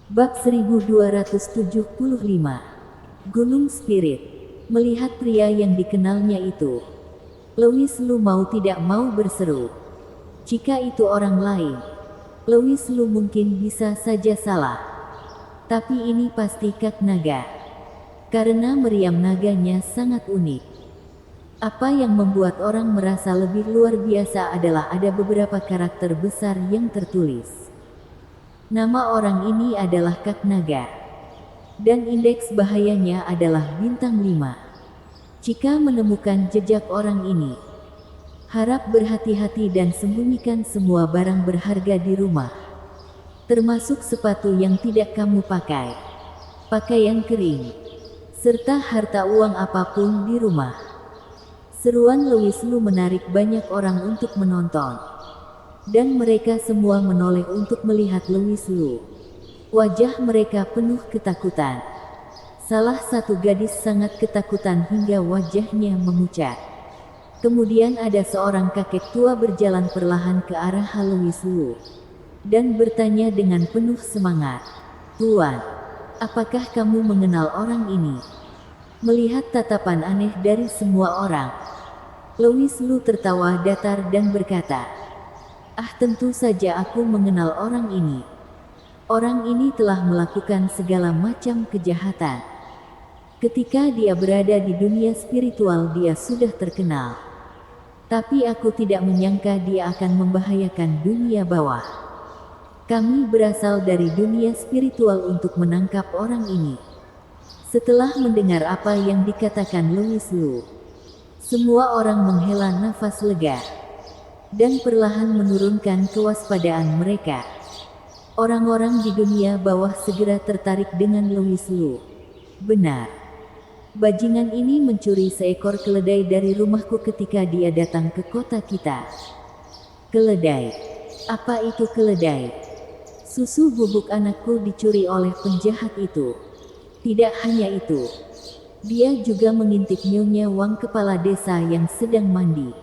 Bab 1275. Gunung Spirit. Melihat pria yang dikenalnya itu, Louis Lu mau tidak mau berseru. Jika itu orang lain, Louis Lu mungkin bisa saja salah. Tapi ini pasti Kak Naga. Karena meriam naganya sangat unik. Apa yang membuat orang merasa lebih luar biasa adalah ada beberapa karakter besar yang tertulis. Nama orang ini adalah Kak Naga. Dan indeks bahayanya adalah bintang 5. Jika menemukan jejak orang ini, harap berhati-hati dan sembunyikan semua barang berharga di rumah. Termasuk sepatu yang tidak kamu pakai, pakaian kering, serta harta uang apapun di rumah. Seruan Louis Lu menarik banyak orang untuk menonton. Dan mereka semua menoleh untuk melihat Louis Lu. Wajah mereka penuh ketakutan. Salah satu gadis sangat ketakutan hingga wajahnya memucat. Kemudian ada seorang kakek tua berjalan perlahan ke arah Louis Lu. Dan bertanya dengan penuh semangat. "Tuan, apakah kamu mengenal orang ini?" Melihat tatapan aneh dari semua orang, Louis Lu tertawa datar dan berkata, "Ah, tentu saja aku mengenal orang ini. Orang ini telah melakukan segala macam kejahatan. Ketika dia berada di dunia spiritual dia sudah terkenal. Tapi aku tidak menyangka dia akan membahayakan dunia bawah. Kami berasal dari dunia spiritual untuk menangkap orang ini." Setelah mendengar apa yang dikatakan Louis Lu, semua orang menghela nafas lega dan perlahan menurunkan kewaspadaan mereka. Orang-orang di dunia bawah segera tertarik dengan Louis Lu. "Benar. Bajingan ini mencuri seekor keledai dari rumahku ketika dia datang ke kota kita." "Keledai? Apa itu keledai?" "Susu bubuk anakku dicuri oleh penjahat itu. Tidak hanya itu, dia juga mengintip Nyonya Wang kepala desa yang sedang mandi."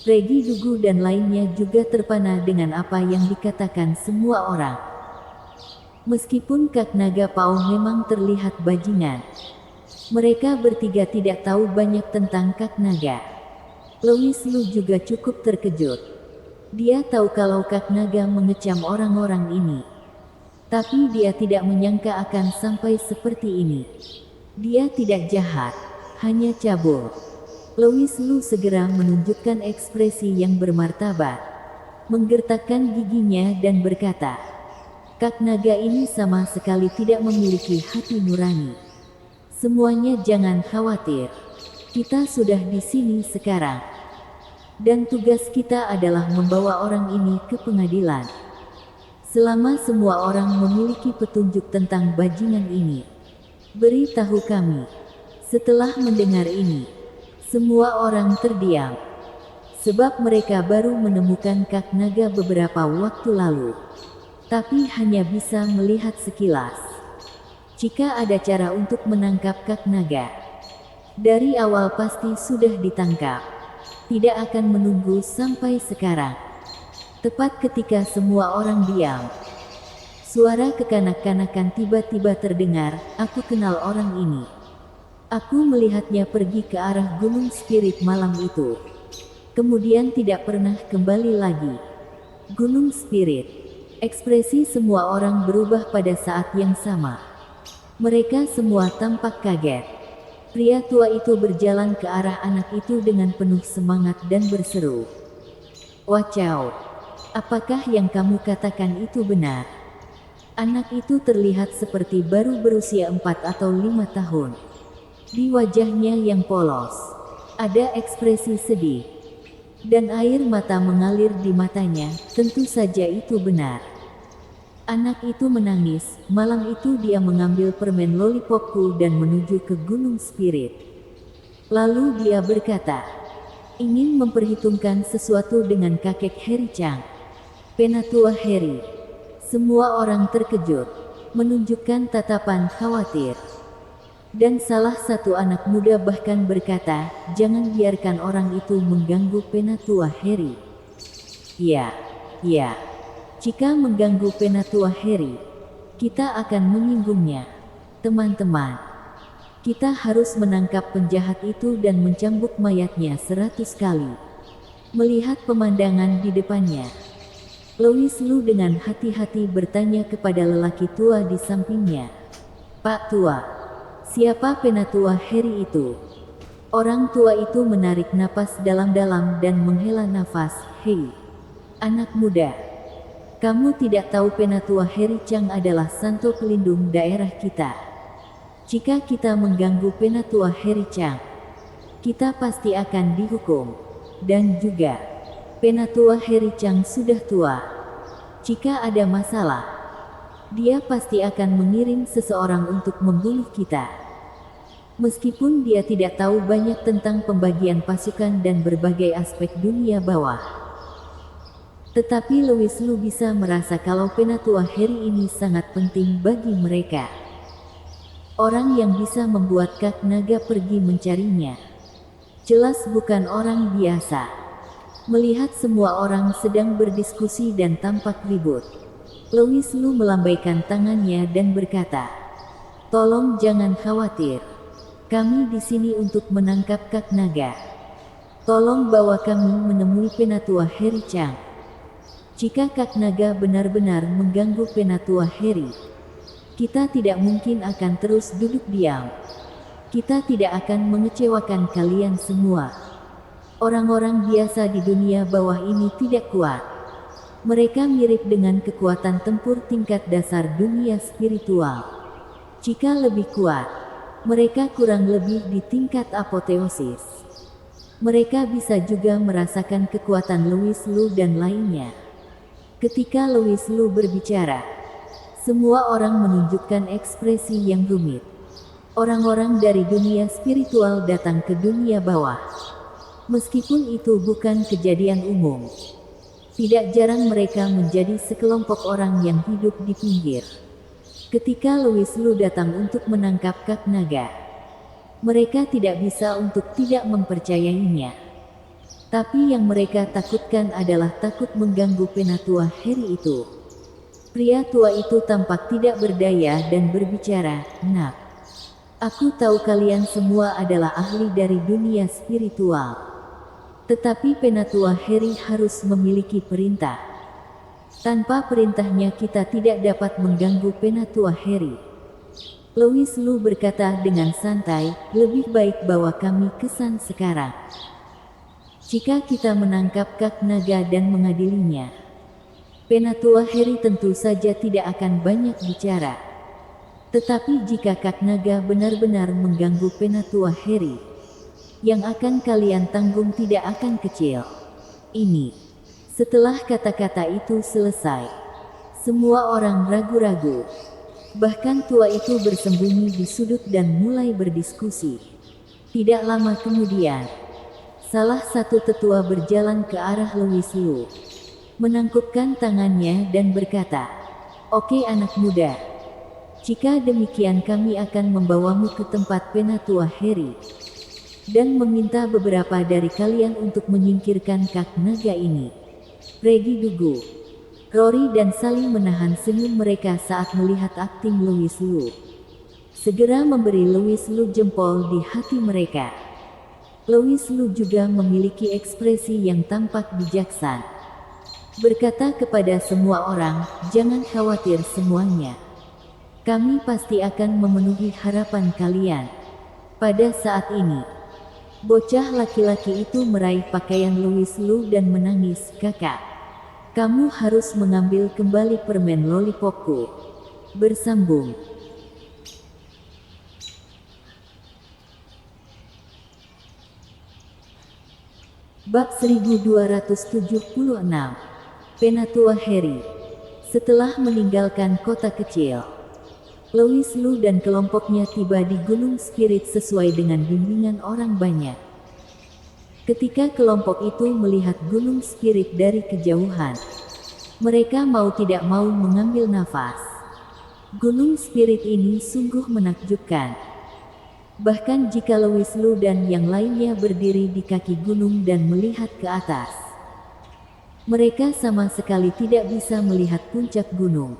Regi Dugu dan lainnya juga terpana dengan apa yang dikatakan semua orang. Meskipun Kak Naga Pao memang terlihat bajingan, mereka bertiga tidak tahu banyak tentang Kak Naga. Louis Lu juga cukup terkejut. Dia tahu kalau Kak Naga mengecam orang-orang ini. Tapi dia tidak menyangka akan sampai seperti ini. Dia tidak jahat, hanya cabul. Louis Lu segera menunjukkan ekspresi yang bermartabat, menggertakkan giginya dan berkata, "Kak Naga ini sama sekali tidak memiliki hati nurani. Semuanya jangan khawatir. Kita sudah di sini sekarang. Dan tugas kita adalah membawa orang ini ke pengadilan. Selama semua orang memiliki petunjuk tentang bajingan ini, beritahu kami." Setelah mendengar ini, semua orang terdiam. Sebab mereka baru menemukan Kak Naga beberapa waktu lalu. Tapi hanya bisa melihat sekilas. Jika ada cara untuk menangkap Kak Naga, dari awal pasti sudah ditangkap. Tidak akan menunggu sampai sekarang. Tepat ketika semua orang diam, suara kekanak-kanakan tiba-tiba terdengar, "Aku kenal orang ini. Aku melihatnya pergi ke arah Gunung Spirit malam itu. Kemudian tidak pernah kembali lagi." Gunung Spirit. Ekspresi semua orang berubah pada saat yang sama. Mereka semua tampak kaget. Pria tua itu berjalan ke arah anak itu dengan penuh semangat dan berseru, "Wacau! Apakah yang kamu katakan itu benar?" Anak itu terlihat seperti baru berusia 4 atau 5 tahun. Di wajahnya yang polos, ada ekspresi sedih. Dan air mata mengalir di matanya, tentu saja itu benar. Anak itu menangis. Malam itu dia mengambil permen lollipopku dan menuju ke Gunung Spirit. Lalu dia berkata, ingin memperhitungkan sesuatu dengan kakek Harry Chang. Penatua Harry. Semua orang terkejut, menunjukkan tatapan khawatir. Dan salah satu anak muda bahkan berkata, "Jangan biarkan orang itu mengganggu Penatua Harry." Ya, jika mengganggu Penatua Harry, Kita akan menyinggungnya. Teman-teman, kita harus menangkap penjahat itu dan mencambuk mayatnya 100 kali. Melihat pemandangan di depannya, Louis Lu dengan hati-hati bertanya kepada lelaki tua di sampingnya. Pak tua, siapa penatua Harry itu? Orang tua itu menarik napas dalam-dalam dan menghela nafas. Hei, anak muda, kamu tidak tahu penatua Harry Chang adalah santo pelindung daerah kita. Jika kita mengganggu penatua Harry Chang, kita pasti akan dihukum. Dan juga, penatua Harry Chang sudah tua. Jika ada masalah, dia pasti akan mengirim seseorang untuk membunuh kita. Meskipun dia tidak tahu banyak tentang pembagian pasukan dan berbagai aspek dunia bawah, tetapi Louis Lu bisa merasa kalau penatua Harry ini sangat penting bagi mereka. Orang yang bisa membuat Kak Naga pergi mencarinya jelas bukan orang biasa. Melihat semua orang sedang berdiskusi dan tampak ribut, Louis Lu melambaikan tangannya dan berkata, "Tolong jangan khawatir. Kami di sini untuk menangkap Kak Naga. Tolong bawa kami menemui penatua Harry Chang. Jika Kak Naga benar-benar mengganggu penatua Harry, kita tidak mungkin akan terus duduk diam. Kita tidak akan mengecewakan kalian semua. Orang-orang biasa di dunia bawah ini tidak kuat. Mereka mirip dengan kekuatan tempur tingkat dasar dunia spiritual. Jika lebih kuat, mereka kurang lebih di tingkat apoteosis. Mereka bisa juga merasakan kekuatan Louis Lu dan lainnya." Ketika Louis Lu berbicara, semua orang menunjukkan ekspresi yang rumit. Orang-orang dari dunia spiritual datang ke dunia bawah. Meskipun itu bukan kejadian umum, tidak jarang mereka menjadi sekelompok orang yang hidup di pinggir. Ketika Louis Lu datang untuk menangkap Kak Naga, mereka tidak bisa untuk tidak mempercayainya. Tapi yang mereka takutkan adalah takut mengganggu penatua Harry itu. Pria tua itu tampak tidak berdaya dan berbicara, "Nak, aku tahu kalian semua adalah ahli dari dunia spiritual. Tetapi penatua Harry harus memiliki perintah. Tanpa perintahnya kita tidak dapat mengganggu penatua Harry." Louis Lu berkata dengan santai, "Lebih baik bawa kami ke sana sekarang. Jika kita menangkap Kak Naga dan mengadilinya, penatua Harry tentu saja tidak akan banyak bicara. Tetapi jika Kak Naga benar-benar mengganggu penatua Harry, yang akan kalian tanggung tidak akan kecil." Ini. Setelah kata-kata itu selesai, semua orang ragu-ragu. Bahkan tua itu bersembunyi di sudut dan mulai berdiskusi. Tidak lama kemudian, salah satu tetua berjalan ke arah Louis Lu, menangkupkan tangannya dan berkata, "Oke anak muda, jika demikian kami akan membawamu ke tempat penatua Harry, dan meminta beberapa dari kalian untuk menyingkirkan Kak Naga ini." Reggie Dugu, Rory dan saling menahan senyum mereka saat melihat akting Louis Lu. Segera memberi Louis Lu jempol di hati mereka. Louis Lu juga memiliki ekspresi yang tampak bijaksana. Berkata kepada semua orang, "Jangan khawatir semuanya. Kami pasti akan memenuhi harapan kalian." Pada saat ini, bocah laki-laki itu meraih pakaian Louis Lu dan menangis, "Kakak, kamu harus mengambil kembali permen lollipopku." Bersambung. Bab 1276. Penatua Harry. Setelah meninggalkan kota kecil, Louis Lu dan kelompoknya tiba di Gunung Spirit sesuai dengan bimbingan orang banyak. Ketika kelompok itu melihat Gunung Spirit dari kejauhan, mereka mau tidak mau mengambil nafas. Gunung Spirit ini sungguh menakjubkan. Bahkan jika Louis Lu dan yang lainnya berdiri di kaki gunung dan melihat ke atas, mereka sama sekali tidak bisa melihat puncak gunung.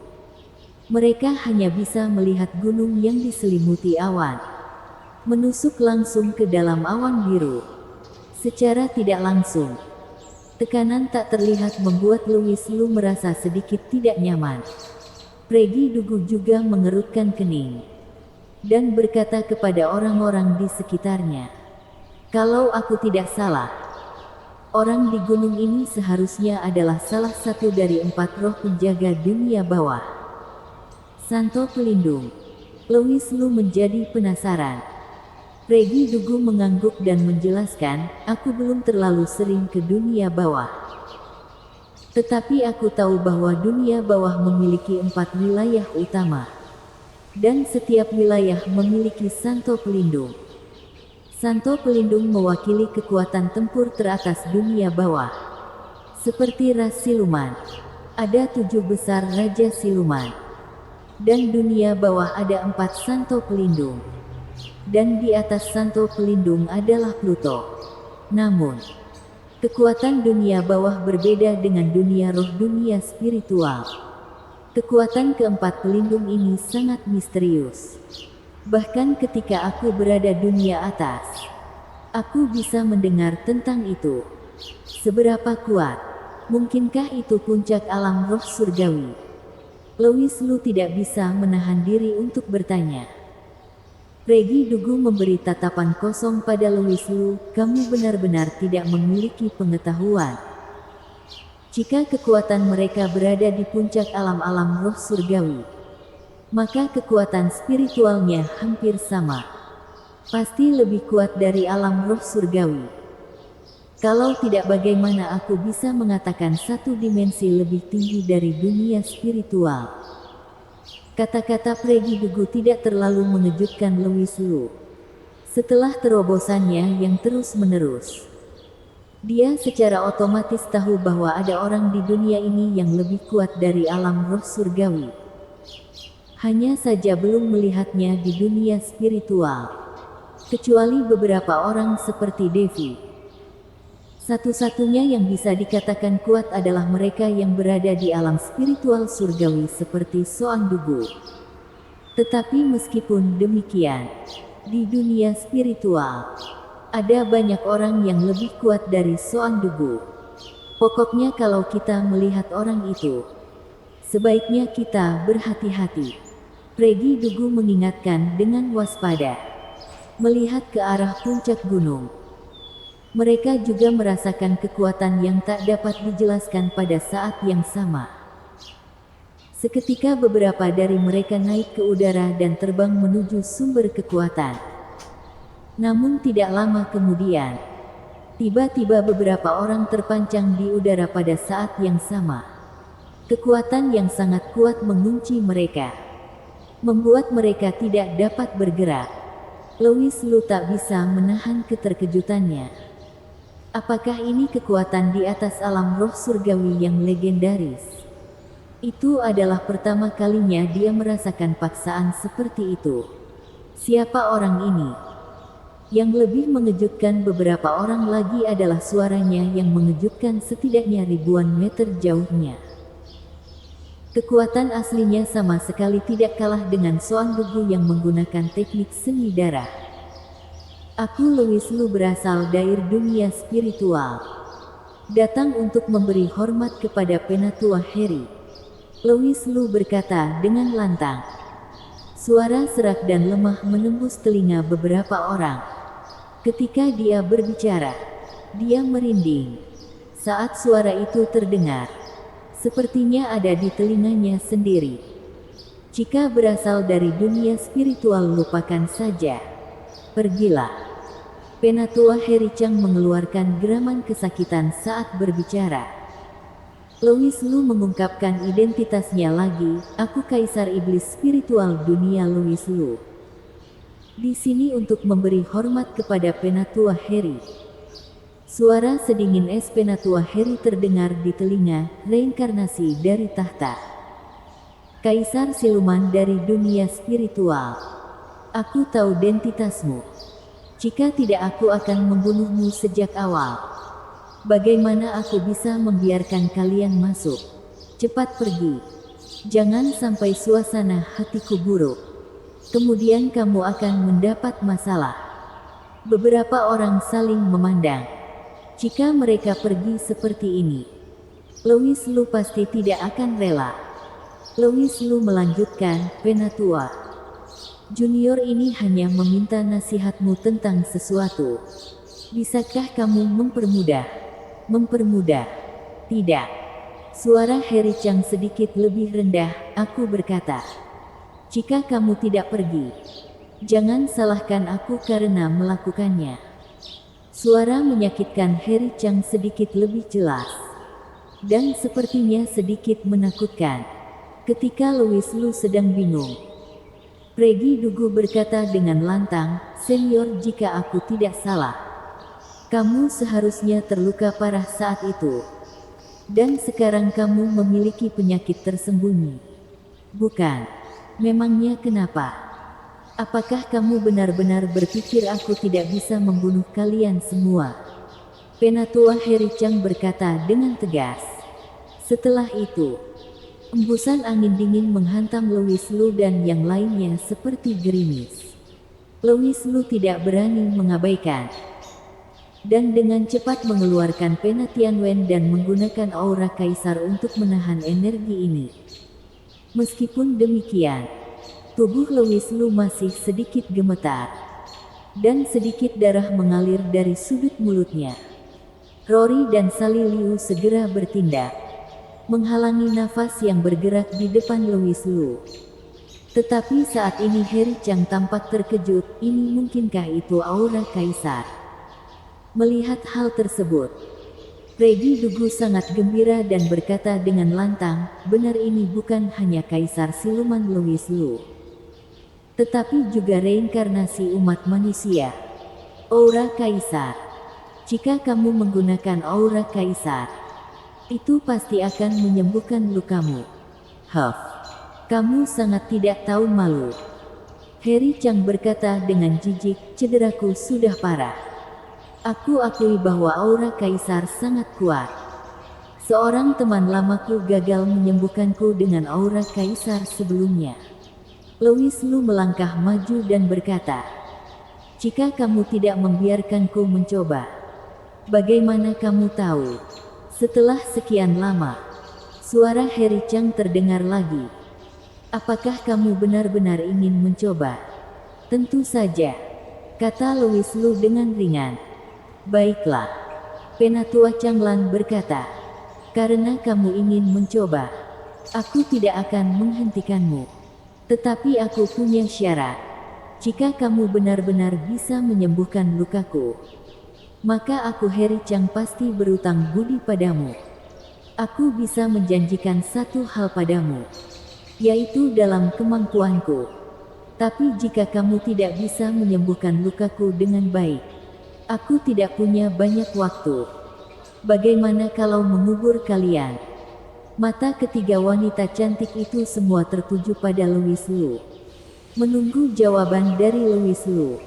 Mereka hanya bisa melihat gunung yang diselimuti awan, menusuk langsung ke dalam awan biru. Secara tidak langsung, tekanan tak terlihat membuat Louis Lu merasa sedikit tidak nyaman. Pregi Dugu juga mengerutkan kening dan berkata kepada orang-orang di sekitarnya, "Kalau aku tidak salah, orang di gunung ini seharusnya adalah salah satu dari 4 roh penjaga dunia bawah. Santo Pelindung." Louis Lu menjadi penasaran. Pregi Dugu mengangguk dan menjelaskan, "Aku belum terlalu sering ke dunia bawah. Tetapi aku tahu bahwa dunia bawah memiliki 4 wilayah utama. Dan setiap wilayah memiliki Santo Pelindung. Santo Pelindung mewakili kekuatan tempur teratas dunia bawah. Seperti ras siluman, ada 7 besar Raja Siluman. Dan dunia bawah ada 4 Santo Pelindung. Dan di atas Santo Pelindung adalah Pluto. Namun, kekuatan dunia bawah berbeda dengan dunia roh, dunia spiritual. Kekuatan keempat pelindung ini sangat misterius. Bahkan ketika aku berada dunia atas, aku bisa mendengar tentang itu. Seberapa kuat? Mungkinkah itu puncak alam roh surgawi?" Louis Lu tidak bisa menahan diri untuk bertanya. Pregi Dugu memberi tatapan kosong pada Louis Lu, "Kamu benar-benar tidak memiliki pengetahuan. Jika kekuatan mereka berada di puncak alam-alam roh surgawi, maka kekuatan spiritualnya hampir sama. Pasti lebih kuat dari alam roh surgawi. Kalau tidak, bagaimana aku bisa mengatakan satu dimensi lebih tinggi dari dunia spiritual?" Kata-kata Pregi Dugu tidak terlalu mengejutkan Louis Lu. Setelah terobosannya yang terus-menerus, dia secara otomatis tahu bahwa ada orang di dunia ini yang lebih kuat dari alam roh surgawi. Hanya saja belum melihatnya di dunia spiritual. Kecuali beberapa orang seperti Devi. Satu-satunya yang bisa dikatakan kuat adalah mereka yang berada di alam spiritual surgawi seperti Soang Dugu. Tetapi meskipun demikian, di dunia spiritual, ada banyak orang yang lebih kuat dari Soang Dugu. Pokoknya kalau kita melihat orang itu, sebaiknya kita berhati-hati. Pregi Dugu mengingatkan dengan waspada. Melihat ke arah puncak gunung, mereka juga merasakan kekuatan yang tak dapat dijelaskan pada saat yang sama. Seketika beberapa dari mereka naik ke udara dan terbang menuju sumber kekuatan. Namun tidak lama kemudian, tiba-tiba beberapa orang terpancang di udara pada saat yang sama. Kekuatan yang sangat kuat mengunci mereka, membuat mereka tidak dapat bergerak. Louis Lu tak bisa menahan keterkejutannya. Apakah ini kekuatan di atas alam roh surgawi yang legendaris? Itu adalah pertama kalinya dia merasakan paksaan seperti itu. Siapa orang ini? Yang lebih mengejutkan beberapa orang lagi adalah suaranya yang mengejutkan setidaknya ribuan meter jauhnya. Kekuatan aslinya sama sekali tidak kalah dengan Soang Dugu yang menggunakan teknik seni darah. "Aku Louis Lu berasal dari dunia spiritual. Datang untuk memberi hormat kepada Penatua Harry." Louis Lu berkata dengan lantang. Suara serak dan lemah menembus telinga beberapa orang. Ketika dia berbicara, dia merinding. Saat suara itu terdengar, sepertinya ada di telinganya sendiri. Jika berasal dari dunia spiritual, lupakan saja. Pergilah. Penatua Harry Chang mengeluarkan geraman kesakitan saat berbicara. Louis Lu mengungkapkan identitasnya lagi, "Aku Kaisar Iblis Spiritual Dunia Louis Lu. Di sini untuk memberi hormat kepada Penatua Harry." Suara sedingin es Penatua Harry terdengar di telinga, "Reinkarnasi dari tahta. Kaisar siluman dari dunia spiritual. Aku tahu identitasmu. Jika tidak, aku akan membunuhmu sejak awal. Bagaimana aku bisa membiarkan kalian masuk? Cepat pergi." Jangan sampai suasana hatiku buruk. Kemudian kamu akan mendapat masalah. Beberapa orang saling memandang. Jika mereka pergi seperti ini, Louis Lu pasti tidak akan rela. Louis Lu melanjutkan, Penatua Junior ini hanya meminta nasihatmu tentang sesuatu. Bisakah kamu mempermudah? Mempermudah? Tidak. Suara Harry Chang sedikit lebih rendah, aku berkata. Jika kamu tidak pergi, jangan salahkan aku karena melakukannya. Suara menyakitkan Harry Chang sedikit lebih jelas. Dan sepertinya sedikit menakutkan. Ketika Louis Lu sedang bingung, Pregi Dugu berkata dengan lantang, Senior, jika aku tidak salah, kamu seharusnya terluka parah saat itu. Dan sekarang kamu memiliki penyakit tersembunyi. Bukan? Memangnya kenapa? Apakah kamu benar-benar berpikir aku tidak bisa membunuh kalian semua? Penatua Harry Chang berkata dengan tegas. Setelah itu, embusan angin dingin menghantam Louis Lu dan yang lainnya seperti gerimis. Louis Lu tidak berani mengabaikan. Dan dengan cepat mengeluarkan pena Tianwen dan menggunakan aura kaisar untuk menahan energi ini. Meskipun demikian, tubuh Louis Lu masih sedikit gemetar. Dan sedikit darah mengalir dari sudut mulutnya. Rory dan Sally Liu segera bertindak, menghalangi nafas yang bergerak di depan Louis Lu. Tetapi saat ini Harry Chang tampak terkejut, ini mungkinkah itu aura kaisar? Melihat hal tersebut, Pregi Dugu sangat gembira dan berkata dengan lantang, benar ini bukan hanya kaisar siluman Louis Lu, tetapi juga reinkarnasi umat manusia. Aura kaisar. Jika kamu menggunakan aura kaisar, itu pasti akan menyembuhkan lukamu. Huff, kamu sangat tidak tahu malu. Harry Chang berkata dengan jijik, cederaku sudah parah. Aku akui bahwa aura kaisar sangat kuat. Seorang teman lamaku gagal menyembuhkanku dengan aura kaisar sebelumnya. Louis Lu melangkah maju dan berkata, jika kamu tidak membiarkanku mencoba, bagaimana kamu tahu? Setelah sekian lama, suara Harry Chang terdengar lagi. Apakah kamu benar-benar ingin mencoba? Tentu saja, kata Louis Lu dengan ringan. Baiklah, Penatua Changlan berkata, karena kamu ingin mencoba, aku tidak akan menghentikanmu. Tetapi aku punya syarat. Jika kamu benar-benar bisa menyembuhkan lukaku, maka aku Harry Chang pasti berutang budi padamu. Aku bisa menjanjikan satu hal padamu, yaitu dalam kemampuanku. Tapi jika kamu tidak bisa menyembuhkan lukaku dengan baik, aku tidak punya banyak waktu. Bagaimana kalau mengubur kalian? Mata ketiga wanita cantik itu semua tertuju pada Louis Lu, menunggu jawaban dari Louis Lu.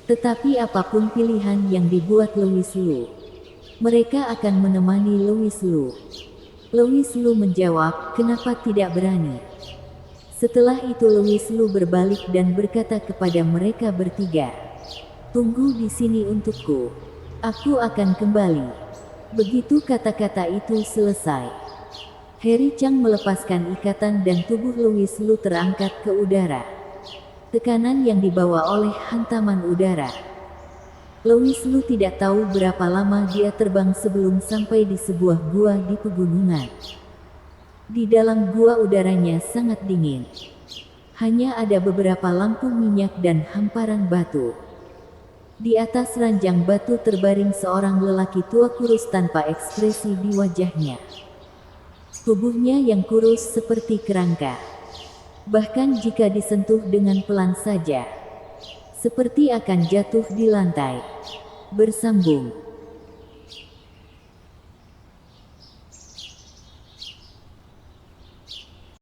Tetapi apapun pilihan yang dibuat Louis Lu, mereka akan menemani Louis Lu. Louis Lu menjawab, kenapa tidak berani? Setelah itu Louis Lu berbalik dan berkata kepada mereka bertiga, tunggu di sini untukku. Aku akan kembali. Begitu kata-kata itu selesai, Harry Chang melepaskan ikatan dan tubuh Louis Lu terangkat ke udara. Tekanan yang dibawa oleh hantaman udara. Louis Lu tidak tahu berapa lama dia terbang sebelum sampai di sebuah gua di pegunungan. Di dalam gua udaranya sangat dingin. Hanya ada beberapa lampu minyak dan hamparan batu. Di atas ranjang batu terbaring seorang lelaki tua kurus tanpa ekspresi di wajahnya. Tubuhnya yang kurus seperti kerangka. Bahkan jika disentuh dengan pelan saja, seperti akan jatuh di lantai. Bersambung.